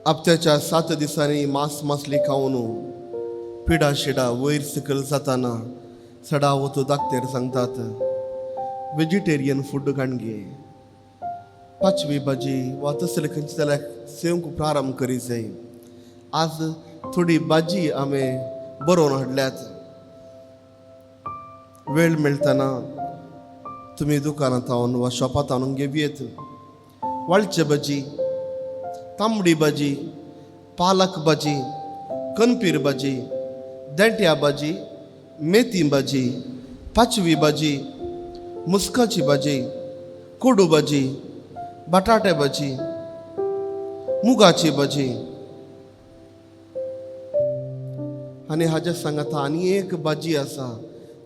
हप्त्याच्या 7 दिसांनी मांस मासली खावन पिडा शिडा वयर सकल जाताना सडा वतो धाकटेर सांगतात वेजिटेरियन फूड काणगे पाचवी भाजी वा तसले खंयचे जाल्यार सेवंक प्रारंभ करी जाय. आज थोडी भाजी आमी बरोवन हाडल्यात. वेळ मेळटना तुमी दुकानांत हाडून वा शॉपांत हाडून घेवयेत. वाळचे भाजी, तांबडी भाजी, पालक भाजी, कणपीर भाजी, देंट्या भाजी, मेथी भाजी, पाचवी भाजी, मुस्काची भाजी, कोडू भाजी, बटाटे भाजी, मुगाची भाजी आनी हाजे सांगात आनी एक भाजी आसा.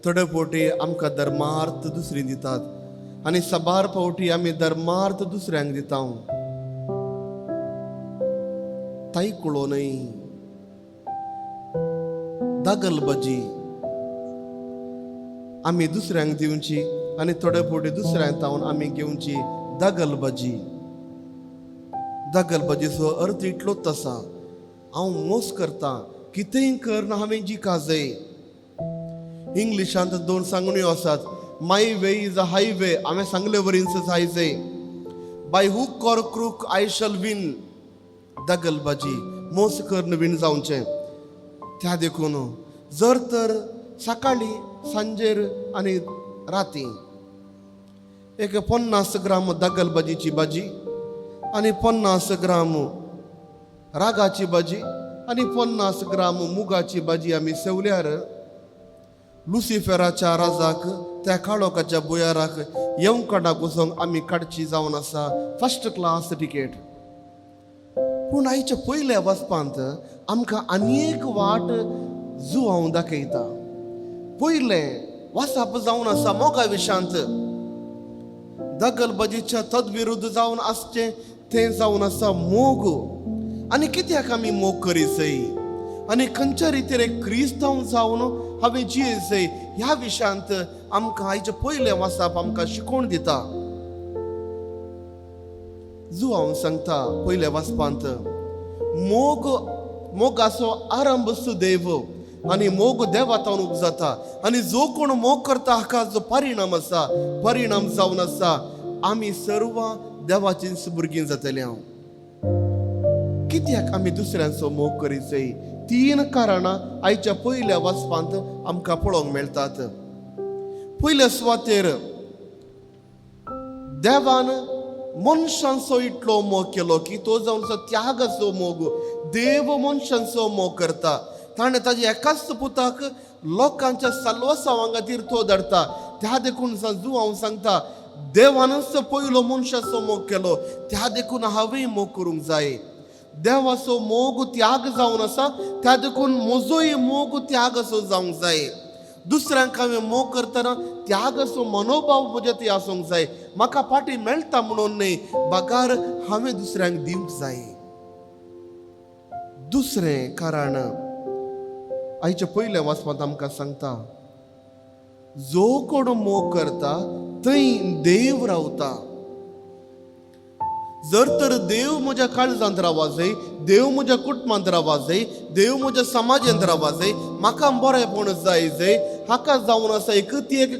थोडे फावटी आमकां धर्मार्थ दुसरी दितात आनी सबार फावटी आमी धर्मार्थ दुसऱ्यांक दिता. ताई कळोनय दागल भाजी आमी दुसऱ्यांक दिवची आनी थोडे फावटी दुसऱ्यांक तावन आमी घेवची दागल भाजी. दागल भाजीचो अर्थ इतलोच आसा, हांव मोस करता, कितेंय कर ना हांवें जिका जाय. इंग्लिशांत 2 सांगण्यो आसात. My way is a highway, हांवें सांगले वरीच जायचे. By hook or crook I shall win. दागल भाजी मोस करन विण जावचें. त्या देखून जर तर सकाळी सांजेर आनी राती एक 50 ग्राम दागल भाजीची भाजी आनी 50 ग्राम रागाची भाजी आनी 50 ग्राम मुगाची भाजी आमी सेवल्यार लुसिफेराच्या राजाक त्या काळोखाच्या बुयाराक येवंकडाक वचोंक आमी काडची जावन आसा फर्स्ट क्लास तिकेट. पूण आयच्या पयल्या वचपांत आमकां आनी एक वाट जुवांव दाखयता. पयलें वचप जावन आसा मोगा विशांत. दागल भाजीच्या तदविरुद्ध जावन आसचें तें जावन आसा मोग. आनी कित्याक आमी मोग करीसय आनी खंयच्या रितीन एक क्रिस्तांव जावन हांवें जियेसय ह्या विशयांत आमकां आयच्या पयलें वचप आमकां शिकोवन दिता. जुवांव सांगता पयल्या वचपांत मोगाचो आरंभ सुदैव आनी मोग देवातावन उपजाता आनी जो कोण मोग करता हाका जो परिणाम आसा परिणाम जावन आसा आमी सर्व देवाची भुरगीं जातली. हांव कित्याक आमी दुसऱ्यांचो मोग करीचय? 3 कारणां आयच्या पयल्या वचपांत आमकां पळोवंक मेळटात. पयल्या सुवातेर देवान मनशांचो इतलो मोग केलो की तो जावन आसा त्यागाचो मोग. देव मनशांचो मोग करता. ताणें ताच्या एकाच पुताक लोकांच्या साल्वसावा खातीर तो धाडटा. त्या देखून हांव सांगता देवानच पयलो मनशाचो मोग केलो, त्या देखून हांवें मोग करूंक जाय. देवाचो मोग त्याग जावन आसा, त्या देखून म्हजोय मोग त्यागाचो जावंक जाय. दुसऱ्यांक हांवें मोग करतना त्यागाचो मनोभाव म्हज्या ती आसूंक जाय. म्हाका फाटी मेळटा म्हणून न्ही, बागार हांवें दुसऱ्यांक दिवंक जाय. दुसरें कारण आयच्या पयल्या वचपांत आमकां सांगता जो कोण मोग करता थंय देव रावता. जर तर देव म्हज्या काळजांत रावा जाय, देव म्हज्या कुटुंबांत रावा जाय, देव म्हज्या समाजांत रावा जाय, म्हाका बरेपण जाय जाय, हाका जावन आसा एक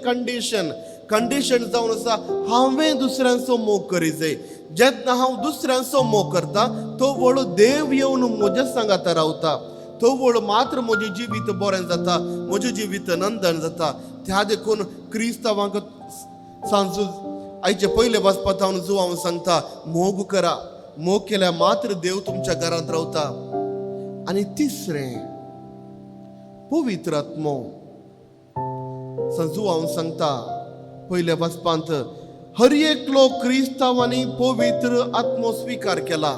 कंडिशन जावन आसा हांवें दुसऱ्यांचो मोग करी जाय. जेन्ना हांव दुसऱ्यांचो मोग करता तो वळ देव येवन म्हज्या सांगात रावता. तो वळ मात्र म्हजें जिवीत बरें जाता, म्हजें जिवीत नंदन जाता. त्या देखून क्रिस्तांवांक सांजू आयचे पयले वचपांत हांव जुवांव सांगता मोग करा. मोग केल्यार मात्र देव तुमच्या घरांत रावता. आनी तिसरें पवित्र आत्मो. जुवांव सांगता पयल्या वचपांत हर एकलो क्रिस्तांवांनी पवित्र आत्मो स्वीकार केला.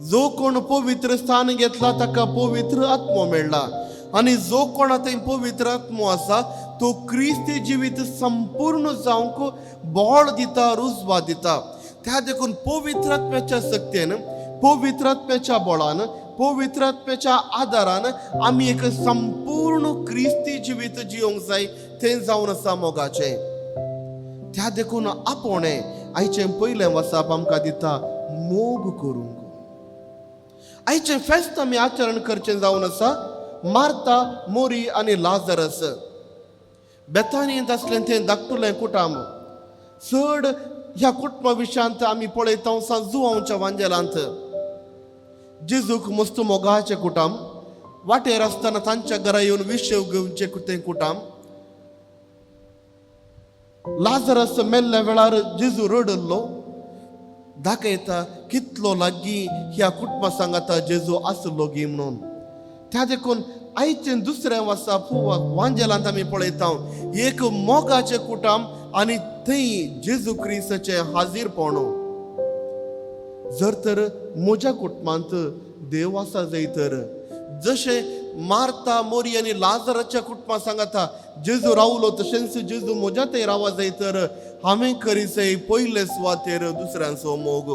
जो कोण पवित्र स्थान घेतला ताका पवित्र आत्मो मेळ्ळा. आनी जो कोणा थंय पवित्र आत्मो आसा तो क्रिस्ती जिवीत संपूर्ण जावंक बोळ दिता, रुजवा दिता. त्या देखून पवित्र आत्म्याच्या शक्तीन, पवित्र आत्म्याच्या बळान, पवित्र आत्म्याच्या आदारान आमी एक संपूर्ण क्रिस्ती जिवीत जिवंक जाय. तें जावन आसा मोगाचें. त्या देखून आपोणें आयचे पयले वसाप आमकां दिता मोग करूंक. आयचे फेस्त आमी आचरण करचें जावन आसा मार्ता, मोरी आनी लाजरस. बेथानींत आसलें तें धाकटुलें कुटुंब. चड ह्या कुटुंबा विशयांत आमी पळयता जुवांच्या वांजेलांत जेजूक मस्त मोगाचें कुटुंब. वाटेर आसतना तांच्या घरा येवन विशव घेवचें तें कुटुंब. लाजरस मेल्ल्या वेळार जेजू रडलो. दाखयता कितलो लागीं ह्या कुटुंबा सांगाता जेजू आसलो गी म्हणून. त्या देखून आयचें दुसरें वर्सा वांजेलांत आमी पळयता एक मोगाचें कुटुंब आनी थंय जेजू क्रिस्ताचें हाजीरपण. जर तर म्हज्या कुटुंबांत देव आसा जैतर जशें मार्ता, मोरी आनी लाजराच्या कुटुंबा सांगाता जेजू रावलो तशेंच जेजू म्हज्या थंय रावा जैतर हांवें करीसय पयले सुवातेर दुसऱ्यांचो मोग.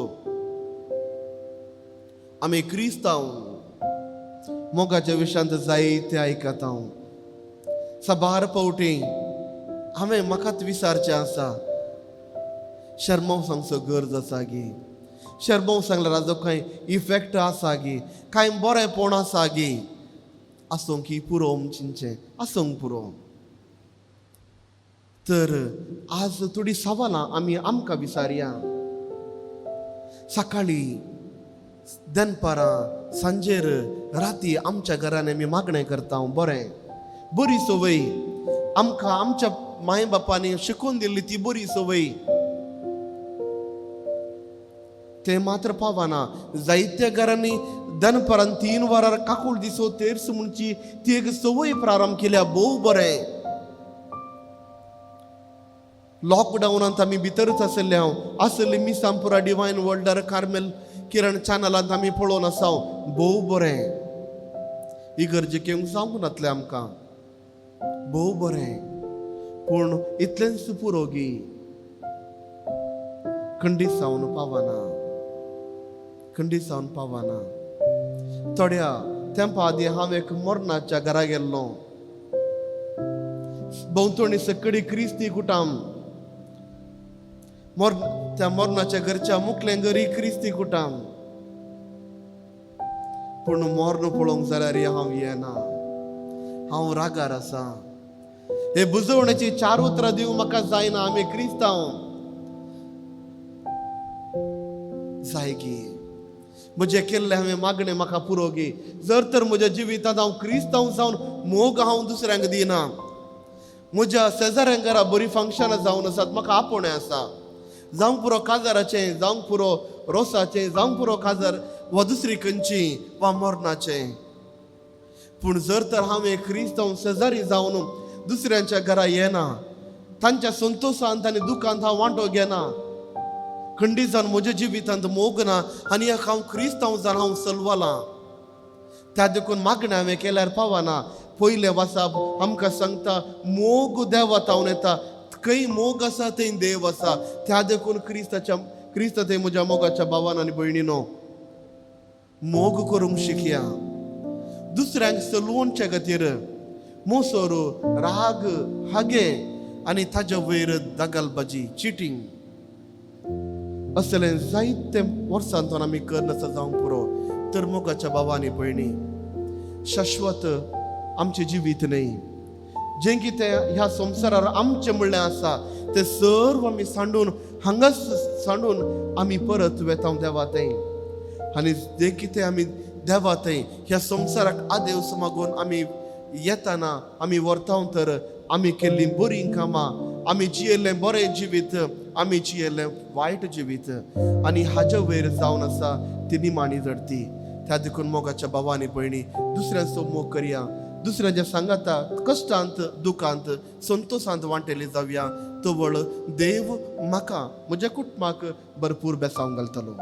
आमी क्रिस्तांव मोगाच्या विशयांत जायते आयकता. साबार फावटी हांवें म्हाकाच विचारचें आसा शर्माव सांगचो गरज आसा गी. शर्माव सांगल्यार हाजो खंय इफेक्ट आसा गी, कांय बरेंपण आसा गी. आसूंक की पुरो चिंचें आसूंक पुरो. तर आज थोडी सवालां आमी आमकां विचारया. सकाळीं दनपारां सांजेर राती आमच्या घरान आमी मागणें करता. बरी सवय आमकां आमच्या माय बापांनी शिकून दिल्ली ती बरी सवय ते मात्र पावना. जायत्या घरांनी दनपारान 3 वरां काकूळ दिसो तेर्स म्हणची ती एक सवय प्रारंभ केल्या. भोव बरें. लॉकडावनांत आमी भितरच आसली मिसांपुरा डिवायन वर्ल्डार कार्मेल किरण चॅनलांत आमी पळोवन आसा. भोव बरें. इगर्जेक येवंक जावंक नातलें आमकां. भोव बरें. पूण इतलेंच पुरो गी. खंडीत जावन पावना. थोड्या तेंपा आदी हांव एक मोरणाच्या घरा गेल्लो. भोंवतणी सकडी क्रिस्ती कुटुंब. त्या मोरणाच्या घरच्या मुखलें घरी क्रिस्ती कुटुंब. पूण मोरण पळोवंक जाल्यार हांव येना. हांव रागार आसा. हे बुजवण्याची 4 उतरां दिवंक म्हाका जायना. आमी क्रिस्तांव जाय गी. म्हजें केल्लें हांवें मागणें म्हाका पुरो गी. जर तर म्हज्या जिवितांत हांव क्रिस्तांव जावन मोग हांव दुसऱ्यांक दिना. म्हज्या शेजाऱ्यांक घरा बरीं फंक्शनां जावन आसात. म्हाका आपोणें आसा. जावंक पुरो काजाराचें, जावंक पुरो रोसाचें, जावंक पुरो काजार वा दुसरी खंयची वा मोरणाचें. पूण जर तर हांवें क्रिस्तांव शेजारी जावन दुसऱ्यांच्या घरा येना, तांच्या संतोशांत आनी दुखांत हांव वांटो घेना, खंडीत जावन म्हज्या जिवितांत मोग ना आनी हांव क्रिस्तांव जावन हांव सलवलां. त्या देखून मागणें हांवें केल्यार पावना. पयले वसाप आमकां सांगता मोग देवातावन येता. खंय मोग आसा थंय देव आसा. त्या देखून क्रिस्त थंय म्हज्या मोगाच्या भावान आनी भयणीनो मोग करूंक शिकया. दुसऱ्यांक सलवोवचे खातीर मोसोर, राग, हागे आनी ताच्या वयर दगलबाजी, चिटींग असलें जायते वर्सांतून आमी करनासा जावंक पुरो. तर मोगाच्या भावांनी भयणी शाश्वत आमचें जिवीत न्हय. जें कितें ह्या संवसारार आमचें म्हणलें आसा तें सर्व आमी सांडून हांगाच सांडून आमी परत वेतांव देवा थंय. आनी जें कितें आमी देवा थंय ह्या संवसाराक आदेवस मागून आमी येताना आमी व्हरताव तर आमी केल्लीं बरीं कामां, आमी जियेल्लें बरें जिवीत, आमी जियेल्लें वायट जिवीत आनी हाजे वयर जावन आसा ती निमाणी जडती. त्या देखून मोगाच्या भावांनी भयणी दुसऱ्यांचो मोग करया. दुसऱ्यांच्या सांगाता कश्टांत, दुखांत, संतोशांत वांटेली जावया. तो वळ देव म्हाका म्हज्या कुटुंबाक भरपूर बेसांव घालतलो.